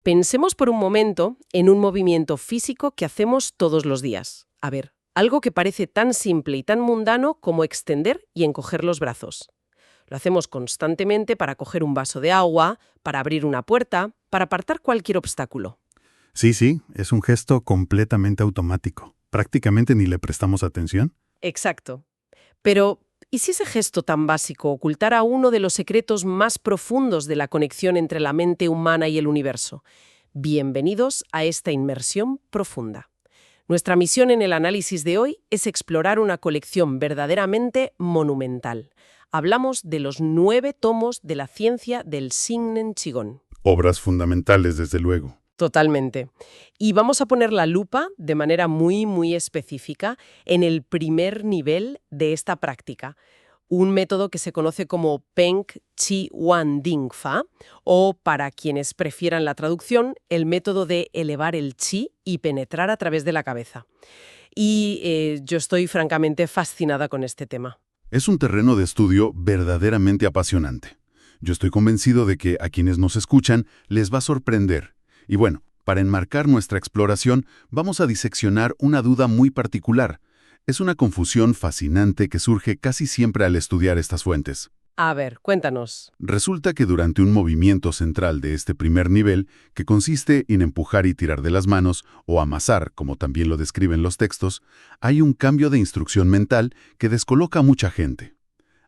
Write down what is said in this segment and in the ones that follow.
Pensemos por un momento en un movimiento físico que hacemos todos los días. A ver, algo que parece tan simple y tan mundano como extender y encoger los brazos. Lo hacemos constantemente para coger un vaso de agua, para abrir una puerta, para apartar cualquier obstáculo. Sí, es un gesto completamente automático. Prácticamente ni le prestamos atención. Exacto. Pero, ¿y si ese gesto tan básico ocultara uno de los secretos más profundos de la conexión entre la mente humana y el universo? Bienvenidos a esta inmersión profunda. Nuestra misión en el análisis de hoy es explorar una colección verdaderamente monumental. Hablamos de los 9 tomos de la ciencia del Shingen Qigong. Obras fundamentales, desde luego. Totalmente. Y vamos a poner la lupa de manera muy específica en el primer nivel de esta práctica, un método que se conoce como Peng Chi Wan Ding Fa, o para quienes prefieran la traducción, el método de elevar el chi y penetrar a través de la cabeza. Y yo estoy francamente fascinada con este tema. Es un terreno de estudio verdaderamente apasionante. Yo estoy convencido de que a quienes nos escuchan les va a sorprender. Y bueno, para enmarcar nuestra exploración, vamos a diseccionar una duda muy particular. Es una confusión fascinante que surge casi siempre al estudiar estas fuentes. A ver, cuéntanos. Resulta que durante un movimiento central de este primer nivel, que consiste en empujar y tirar de las manos, o amasar, como también lo describen los textos, hay un cambio de instrucción mental que descoloca a mucha gente.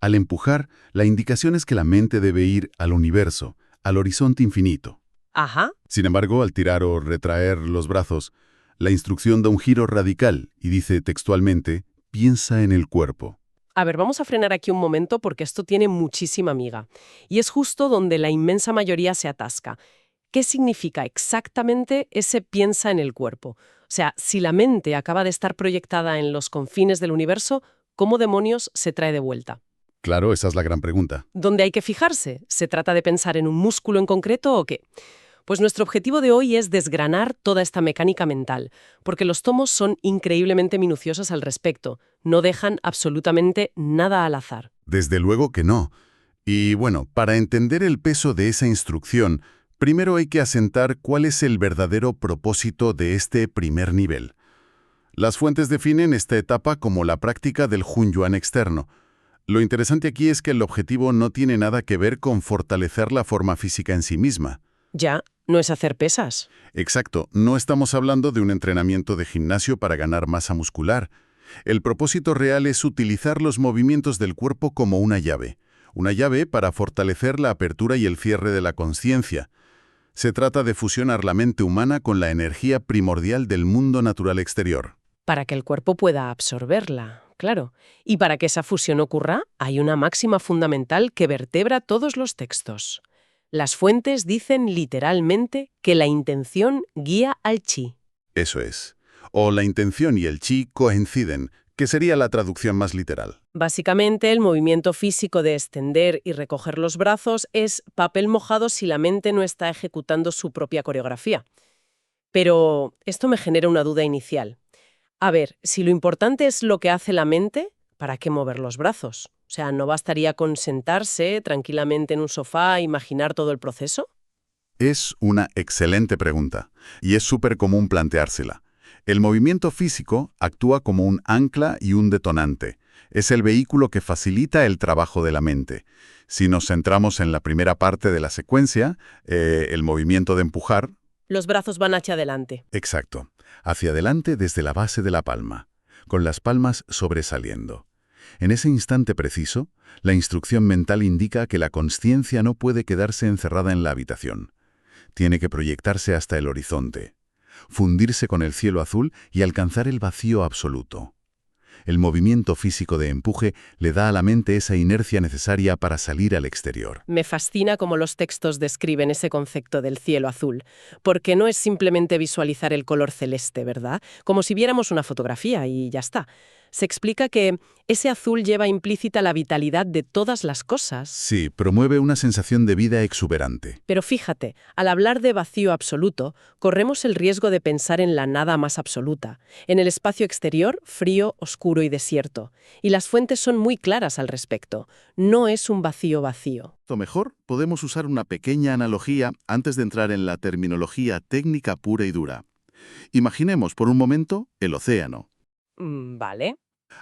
Al empujar, la indicación es que la mente debe ir al universo, al horizonte infinito. Ajá. Sin embargo, al tirar o retraer los brazos, la instrucción da un giro radical y dice textualmente, piensa en el cuerpo. A ver, vamos a frenar aquí un momento porque esto tiene muchísima miga. Y es justo donde la inmensa mayoría se atasca. ¿Qué significa exactamente ese piensa en el cuerpo? O sea, si la mente acaba de estar proyectada en los confines del universo, ¿cómo demonios se trae de vuelta? Claro, esa es la gran pregunta. ¿Dónde hay que fijarse? ¿Se trata de pensar en un músculo en concreto o qué? Pues nuestro objetivo de hoy es desgranar toda esta mecánica mental, porque los tomos son increíblemente minuciosos al respecto, no dejan absolutamente nada al azar. Desde luego que no. Y bueno, para entender el peso de esa instrucción, primero hay que asentar cuál es el verdadero propósito de este primer nivel. Las fuentes definen esta etapa como la práctica del Hunyuan externo. Lo interesante aquí es que el objetivo no tiene nada que ver con fortalecer la forma física en sí misma. Ya, no es hacer pesas. Exacto, no estamos hablando de un entrenamiento de gimnasio para ganar masa muscular. El propósito real es utilizar los movimientos del cuerpo como una llave para fortalecer la apertura y el cierre de la consciencia. Se trata de fusionar la mente humana con la energía primordial del mundo natural exterior. Para que el cuerpo pueda absorberla, claro. Y para que esa fusión ocurra, hay una máxima fundamental que vertebra todos los textos. Las fuentes dicen literalmente que la intención guía al chi. Eso es. O la intención y el chi coinciden, que sería la traducción más literal. Básicamente, el movimiento físico de extender y recoger los brazos es papel mojado si la mente no está ejecutando su propia coreografía. Pero esto me genera una duda inicial. A ver, si lo importante es lo que hace la mente, ¿para qué mover los brazos? O sea, ¿no bastaría con sentarse tranquilamente en un sofá e imaginar todo el proceso? Es una excelente pregunta, y es súper común planteársela. El movimiento físico actúa como un ancla y un detonante. Es el vehículo que facilita el trabajo de la mente. Si nos centramos en la primera parte de la secuencia, el movimiento de empujar. Los brazos van hacia adelante. Exacto. Hacia adelante desde la base de la palma, con las palmas sobresaliendo. En ese instante preciso, la instrucción mental indica que la consciencia no puede quedarse encerrada en la habitación. Tiene que proyectarse hasta el horizonte, fundirse con el cielo azul y alcanzar el vacío absoluto. El movimiento físico de empuje le da a la mente esa inercia necesaria para salir al exterior. Me fascina cómo los textos describen ese concepto del cielo azul, porque no es simplemente visualizar el color celeste, ¿verdad? Como si viéramos una fotografía y ya está, Se explica que ese azul lleva implícita la vitalidad de todas las cosas. Sí, promueve una sensación de vida exuberante. Pero fíjate, al hablar de vacío absoluto, corremos el riesgo de pensar en la nada más absoluta, en el espacio exterior, frío, oscuro y desierto. Y las fuentes son muy claras al respecto. No es un vacío vacío. O mejor, podemos usar una pequeña analogía antes de entrar en la terminología técnica pura y dura. Imaginemos por un momento el océano. Vale.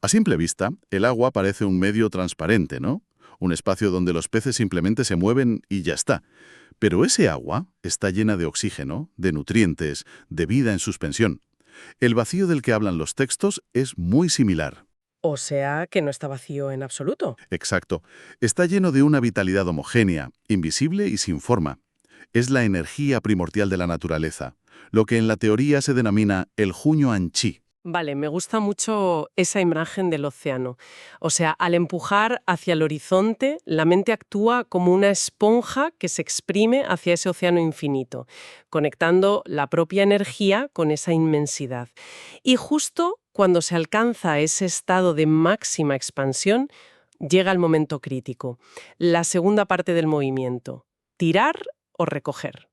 A simple vista, el agua parece un medio transparente, ¿no? Un espacio donde los peces simplemente se mueven y ya está. Pero ese agua está llena de oxígeno, de nutrientes, de vida en suspensión. El vacío del que hablan los textos es muy similar. O sea que no está vacío en absoluto. Exacto. Está lleno de una vitalidad homogénea, invisible y sin forma. Es la energía primordial de la naturaleza, lo que en la teoría se denomina el Hunyuan Chi. Vale, me gusta mucho esa imagen del océano. O sea, al empujar hacia el horizonte, la mente actúa como una esponja que se exprime hacia ese océano infinito, conectando la propia energía con esa inmensidad. Y justo cuando se alcanza ese estado de máxima expansión, llega el momento crítico, la segunda parte del movimiento, tirar o recoger.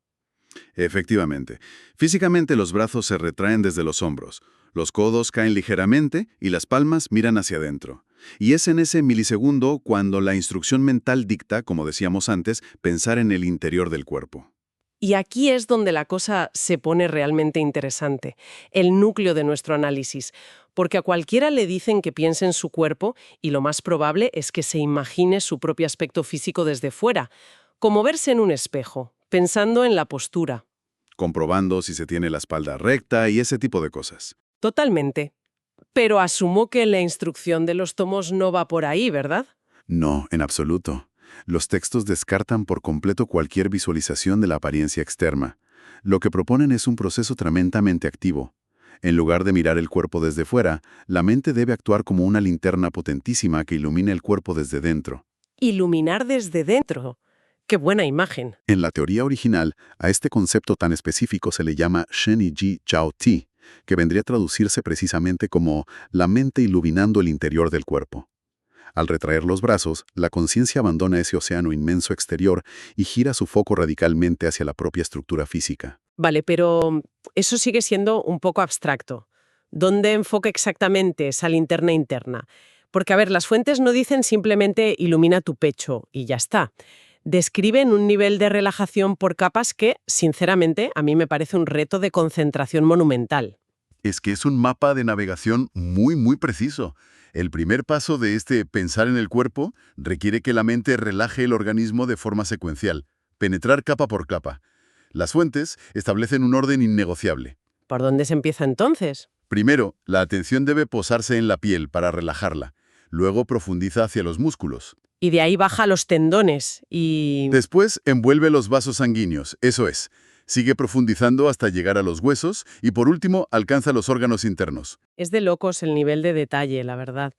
Efectivamente. Físicamente los brazos se retraen desde los hombros. Los codos caen ligeramente y las palmas miran hacia adentro. Y es en ese milisegundo cuando la instrucción mental dicta, como decíamos antes, pensar en el interior del cuerpo. Y aquí es donde la cosa se pone realmente interesante, el núcleo de nuestro análisis, porque a cualquiera le dicen que piense en su cuerpo y lo más probable es que se imagine su propio aspecto físico desde fuera, como verse en un espejo, pensando en la postura. Comprobando si se tiene la espalda recta y ese tipo de cosas. Totalmente. Pero asumo que la instrucción de los tomos no va por ahí, ¿verdad? No, en absoluto. Los textos descartan por completo cualquier visualización de la apariencia externa. Lo que proponen es un proceso tremendamente activo. En lugar de mirar el cuerpo desde fuera, la mente debe actuar como una linterna potentísima que ilumina el cuerpo desde dentro. Iluminar desde dentro. ¡Qué buena imagen! En la teoría original, a este concepto tan específico se le llama Shen Ji Chao Ti, que vendría a traducirse precisamente como la mente iluminando el interior del cuerpo. Al retraer los brazos, la conciencia abandona ese océano inmenso exterior y gira su foco radicalmente hacia la propia estructura física. Vale, pero eso sigue siendo un poco abstracto. ¿Dónde enfoca exactamente esa linterna interna? Porque, a ver, las fuentes no dicen simplemente ilumina tu pecho y ya está. Describen un nivel de relajación por capas que, sinceramente, a mí me parece un reto de concentración monumental. Es que es un mapa de navegación muy preciso. El primer paso de este pensar en el cuerpo requiere que la mente relaje el organismo de forma secuencial, penetrar capa por capa. Las fuentes establecen un orden innegociable. ¿Por dónde se empieza entonces? Primero, la atención debe posarse en la piel para relajarla. Luego profundiza hacia los músculos. Y de ahí baja a los tendones y... Después envuelve los vasos sanguíneos, eso es. Sigue profundizando hasta llegar a los huesos y por último alcanza los órganos internos. Es de locos el nivel de detalle, la verdad.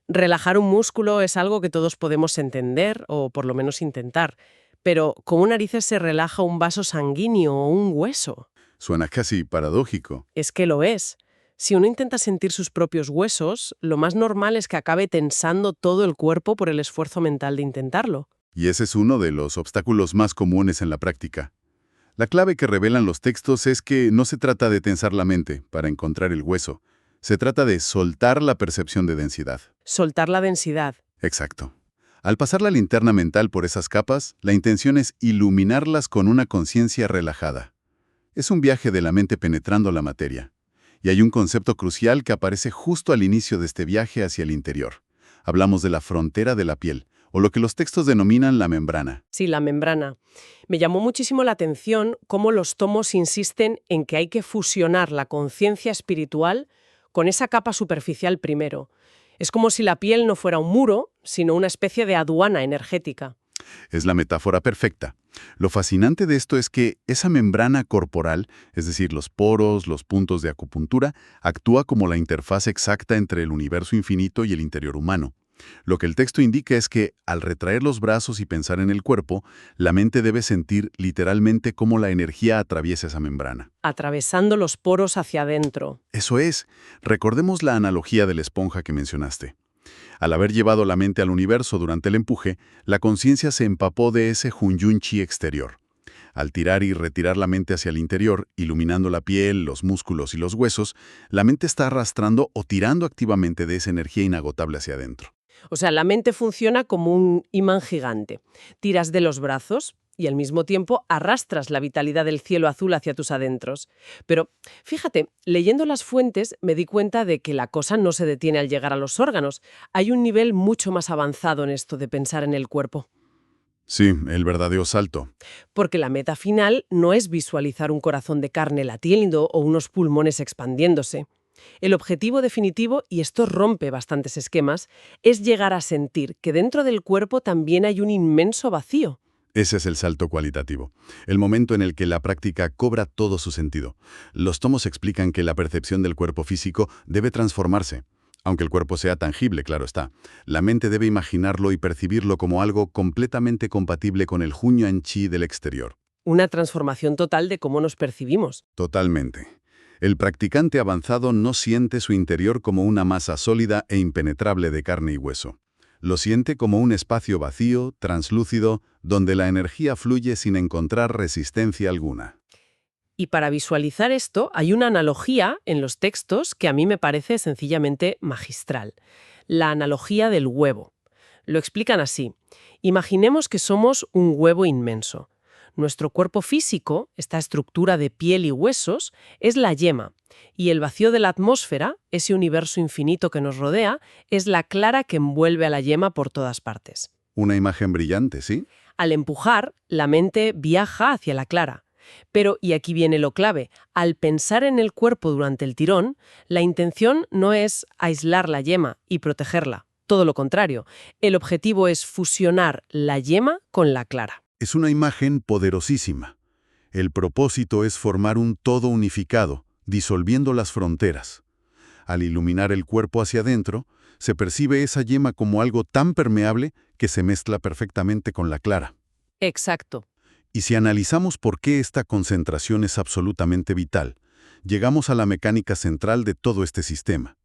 Relajar un músculo es algo que todos podemos entender, o por lo menos intentar. Pero, ¿cómo narices se relaja un vaso sanguíneo o un hueso? Suena casi paradójico. Es que lo es. Si uno intenta sentir sus propios huesos, lo más normal es que acabe tensando todo el cuerpo por el esfuerzo mental de intentarlo. Y ese es uno de los obstáculos más comunes en la práctica. La clave que revelan los textos es que no se trata de tensar la mente para encontrar el hueso. Se trata de soltar la percepción de densidad. Soltar la densidad. Exacto. Al pasar la linterna mental por esas capas, la intención es iluminarlas con una conciencia relajada. Es un viaje de la mente penetrando la materia. Y hay un concepto crucial que aparece justo al inicio de este viaje hacia el interior. Hablamos de la frontera de la piel, o lo que los textos denominan la membrana. Sí, la membrana. Me llamó muchísimo la atención cómo los tomos insisten en que hay que fusionar la conciencia espiritual con esa capa superficial primero. Es como si la piel no fuera un muro, sino una especie de aduana energética. Es la metáfora perfecta. Lo fascinante de esto es que esa membrana corporal, es decir, los poros, los puntos de acupuntura, actúa como la interfaz exacta entre el universo infinito y el interior humano. Lo que el texto indica es que, al retraer los brazos y pensar en el cuerpo, la mente debe sentir literalmente cómo la energía atraviesa esa membrana. Atravesando los poros hacia adentro. Eso es, recordemos la analogía de la esponja que mencionaste. Al haber llevado la mente al universo durante el empuje, la conciencia se empapó de ese Hunyun Chi exterior. Al tirar y retirar la mente hacia el interior, iluminando la piel, los músculos y los huesos, la mente está arrastrando o tirando activamente de esa energía inagotable hacia adentro. O sea, la mente funciona como un imán gigante. Tiras de los brazos y al mismo tiempo arrastras la vitalidad del cielo azul hacia tus adentros. Pero fíjate, leyendo las fuentes me di cuenta de que la cosa no se detiene al llegar a los órganos. Hay un nivel mucho más avanzado en esto de pensar en el cuerpo. Sí, el verdadero salto. Porque la meta final no es visualizar un corazón de carne latiendo o unos pulmones expandiéndose. El objetivo definitivo, y esto rompe bastantes esquemas, es llegar a sentir que dentro del cuerpo también hay un inmenso vacío. Ese es el salto cualitativo, el momento en el que la práctica cobra todo su sentido. Los tomos explican que la percepción del cuerpo físico debe transformarse. Aunque el cuerpo sea tangible, claro está. La mente debe imaginarlo y percibirlo como algo completamente compatible con el Hunyuan Chi del exterior. Una transformación total de cómo nos percibimos. Totalmente. El practicante avanzado no siente su interior como una masa sólida e impenetrable de carne y hueso. Lo siente como un espacio vacío, translúcido, donde la energía fluye sin encontrar resistencia alguna. Y para visualizar esto, hay una analogía en los textos que a mí me parece sencillamente magistral. La analogía del huevo. Lo explican así. Imaginemos que somos un huevo inmenso. Nuestro cuerpo físico, esta estructura de piel y huesos, es la yema, y el vacío de la atmósfera, ese universo infinito que nos rodea, es la clara que envuelve a la yema por todas partes. Una imagen brillante, ¿sí? Al empujar, la mente viaja hacia la clara. Pero, y aquí viene lo clave, al pensar en el cuerpo durante el tirón, la intención no es aislar la yema y protegerla. Todo lo contrario, el objetivo es fusionar la yema con la clara. Es una imagen poderosísima. El propósito es formar un todo unificado, disolviendo las fronteras. Al iluminar el cuerpo hacia adentro, se percibe esa yema como algo tan permeable que se mezcla perfectamente con la clara. Exacto. Y si analizamos por qué esta concentración es absolutamente vital, llegamos a la mecánica central de todo este sistema.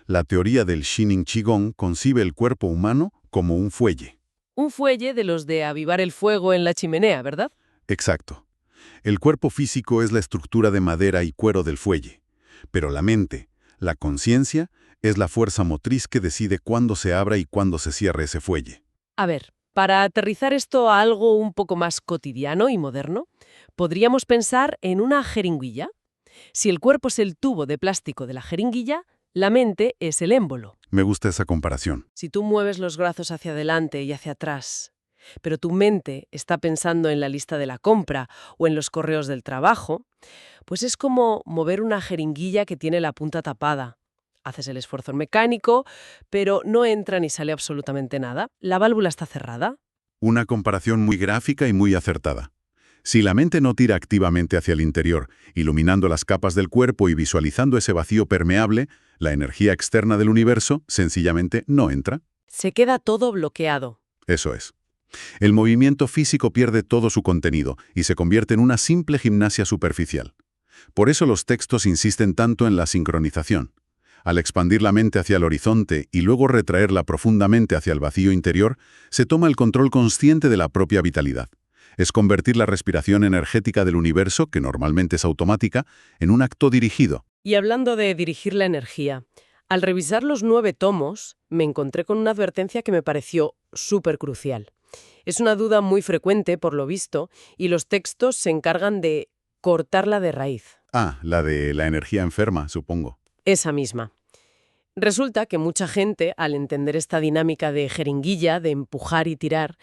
La teoría del Shining Qigong concibe el cuerpo humano como un fuelle. Un fuelle de los de avivar el fuego en la chimenea, ¿verdad? Exacto. El cuerpo físico es la estructura de madera y cuero del fuelle, pero la mente, la conciencia, es la fuerza motriz que decide cuándo se abra y cuándo se cierre ese fuelle. A ver, para aterrizar esto a algo un poco más cotidiano y moderno, podríamos pensar en una jeringuilla. Si el cuerpo es el tubo de plástico de la jeringuilla, la mente es el émbolo. Me gusta esa comparación. Si tú mueves los brazos hacia adelante y hacia atrás, pero tu mente está pensando en la lista de la compra o en los correos del trabajo, pues es como mover una jeringuilla que tiene la punta tapada. Haces el esfuerzo mecánico, pero no entra ni sale absolutamente nada. La válvula está cerrada. Una comparación muy gráfica y muy acertada. Si la mente no tira activamente hacia el interior, iluminando las capas del cuerpo y visualizando ese vacío permeable, la energía externa del universo sencillamente no entra. Se queda todo bloqueado. Eso es. El movimiento físico pierde todo su contenido y se convierte en una simple gimnasia superficial. Por eso los textos insisten tanto en la sincronización. Al expandir la mente hacia el horizonte y luego retraerla profundamente hacia el vacío interior, se toma el control consciente de la propia vitalidad. Es convertir la respiración energética del universo, que normalmente es automática, en un acto dirigido. Y hablando de dirigir la energía, al revisar los 9 tomos, me encontré con una advertencia que me pareció súper crucial. Es una duda muy frecuente, por lo visto, y los textos se encargan de cortarla de raíz. Ah, la de la energía enferma, supongo. Esa misma. Resulta que mucha gente, al entender esta dinámica de jeringuilla, de empujar y tirar,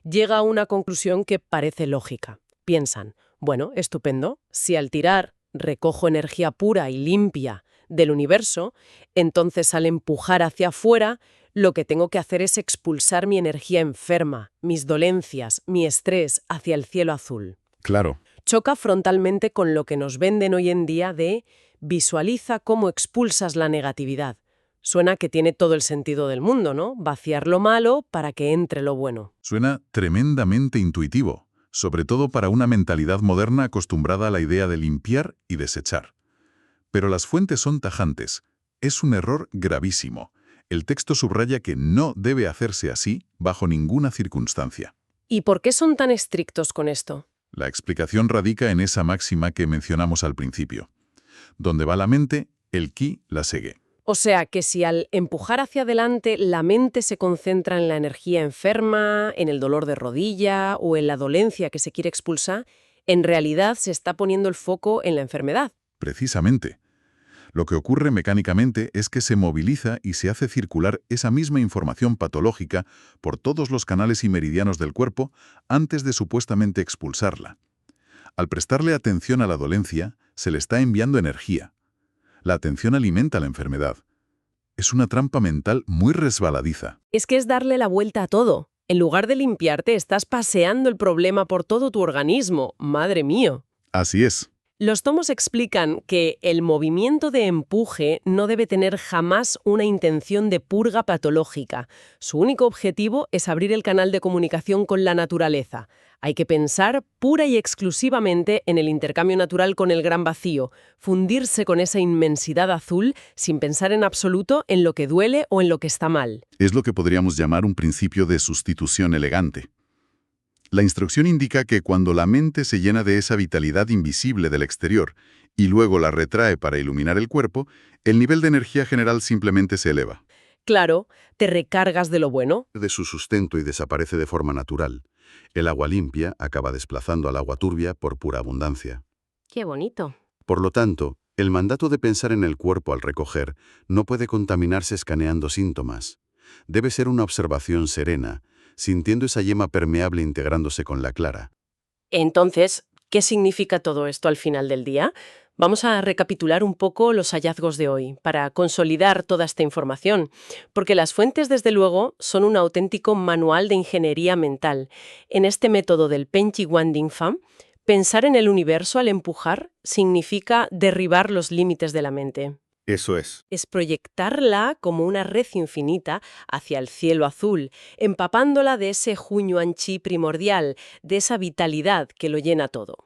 llega a una conclusión que parece lógica. Piensan, bueno, estupendo, si al tirar recojo energía pura y limpia del universo, entonces al empujar hacia afuera, lo que tengo que hacer es expulsar mi energía enferma, mis dolencias, mi estrés hacia el cielo azul. Claro. Choca frontalmente con lo que nos venden hoy en día de visualiza cómo expulsas la negatividad. Suena que tiene todo el sentido del mundo, ¿no? Vaciar lo malo para que entre lo bueno. Suena tremendamente intuitivo, sobre todo para una mentalidad moderna acostumbrada a la idea de limpiar y desechar. Pero las fuentes son tajantes. Es un error gravísimo. El texto subraya que no debe hacerse así bajo ninguna circunstancia. ¿Y por qué son tan estrictos con esto? La explicación radica en esa máxima que mencionamos al principio. Donde va la mente, el ki la sigue. O sea, que si al empujar hacia adelante la mente se concentra en la energía enferma, en el dolor de rodilla o en la dolencia que se quiere expulsar, en realidad se está poniendo el foco en la enfermedad. Precisamente. Lo que ocurre mecánicamente es que se moviliza y se hace circular esa misma información patológica por todos los canales y meridianos del cuerpo antes de supuestamente expulsarla. Al prestarle atención a la dolencia, se le está enviando energía. La atención alimenta la enfermedad. Es una trampa mental muy resbaladiza. Es que es darle la vuelta a todo. En lugar de limpiarte, estás paseando el problema por todo tu organismo. ¡Madre mía! Así es. Los tomos explican que el movimiento de empuje no debe tener jamás una intención de purga patológica. Su único objetivo es abrir el canal de comunicación con la naturaleza. Hay que pensar pura y exclusivamente en el intercambio natural con el gran vacío, fundirse con esa inmensidad azul sin pensar en absoluto en lo que duele o en lo que está mal. Es lo que podríamos llamar un principio de sustitución elegante. La instrucción indica que cuando la mente se llena de esa vitalidad invisible del exterior y luego la retrae para iluminar el cuerpo, el nivel de energía general simplemente se eleva. Claro, te recargas de lo bueno. De su sustento y desaparece de forma natural. El agua limpia acaba desplazando al agua turbia por pura abundancia. ¡Qué bonito! Por lo tanto, el mandato de pensar en el cuerpo al recoger no puede contaminarse escaneando síntomas. Debe ser una observación serena, sintiendo esa yema permeable integrándose con la clara. Entonces, ¿qué significa todo esto al final del día? Vamos a recapitular un poco los hallazgos de hoy para consolidar toda esta información, porque las fuentes, desde luego, son un auténtico manual de ingeniería mental. En este método del Penchi Wanding Pham, pensar en el universo al empujar significa derribar los límites de la mente. Eso es. Es proyectarla como una red infinita hacia el cielo azul, empapándola de ese Hunyuan Chi primordial, de esa vitalidad que lo llena todo.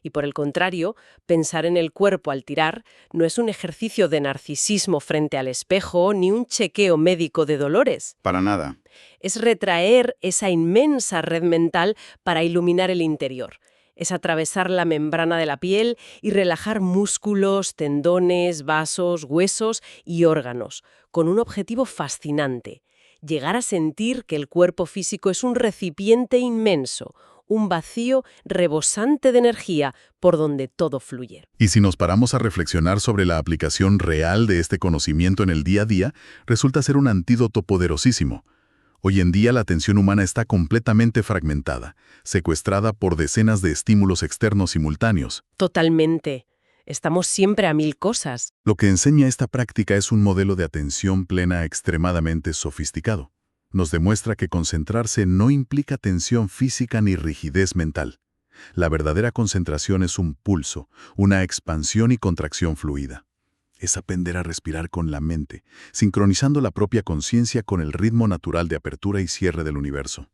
Y por el contrario, pensar en el cuerpo al tirar no es un ejercicio de narcisismo frente al espejo ni un chequeo médico de dolores. Para nada. Es retraer esa inmensa red mental para iluminar el interior. Es atravesar la membrana de la piel y relajar músculos, tendones, vasos, huesos y órganos, con un objetivo fascinante: llegar a sentir que el cuerpo físico es un recipiente inmenso, un vacío rebosante de energía por donde todo fluye. Y si nos paramos a reflexionar sobre la aplicación real de este conocimiento en el día a día, resulta ser un antídoto poderosísimo. Hoy en día la atención humana está completamente fragmentada, secuestrada por decenas de estímulos externos simultáneos. Totalmente. Estamos siempre a mil cosas. Lo que enseña esta práctica es un modelo de atención plena extremadamente sofisticado. Nos demuestra que concentrarse no implica tensión física ni rigidez mental. La verdadera concentración es un pulso, una expansión y contracción fluida. Es aprender a respirar con la mente, sincronizando la propia conciencia con el ritmo natural de apertura y cierre del universo.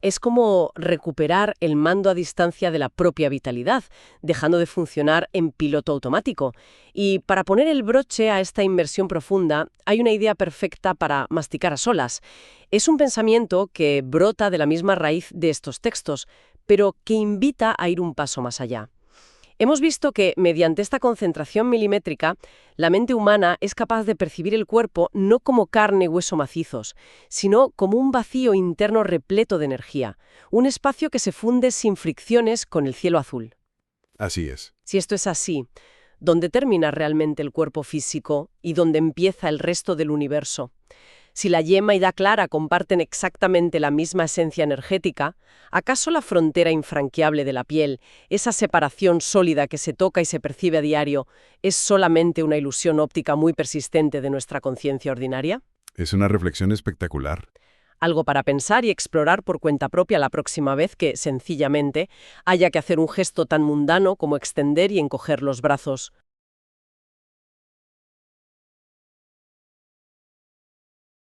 Es como recuperar el mando a distancia de la propia vitalidad, dejando de funcionar en piloto automático. Y para poner el broche a esta inmersión profunda, hay una idea perfecta para masticar a solas. Es un pensamiento que brota de la misma raíz de estos textos, pero que invita a ir un paso más allá. Hemos visto que, mediante esta concentración milimétrica, la mente humana es capaz de percibir el cuerpo no como carne y hueso macizos, sino como un vacío interno repleto de energía, un espacio que se funde sin fricciones con el cielo azul. Así es. Si esto es así, ¿dónde termina realmente el cuerpo físico y dónde empieza el resto del universo? Si la yema y la clara comparten exactamente la misma esencia energética, ¿acaso la frontera infranqueable de la piel, esa separación sólida que se toca y se percibe a diario, es solamente una ilusión óptica muy persistente de nuestra conciencia ordinaria? Es una reflexión espectacular. Algo para pensar y explorar por cuenta propia la próxima vez que, sencillamente, haya que hacer un gesto tan mundano como extender y encoger los brazos.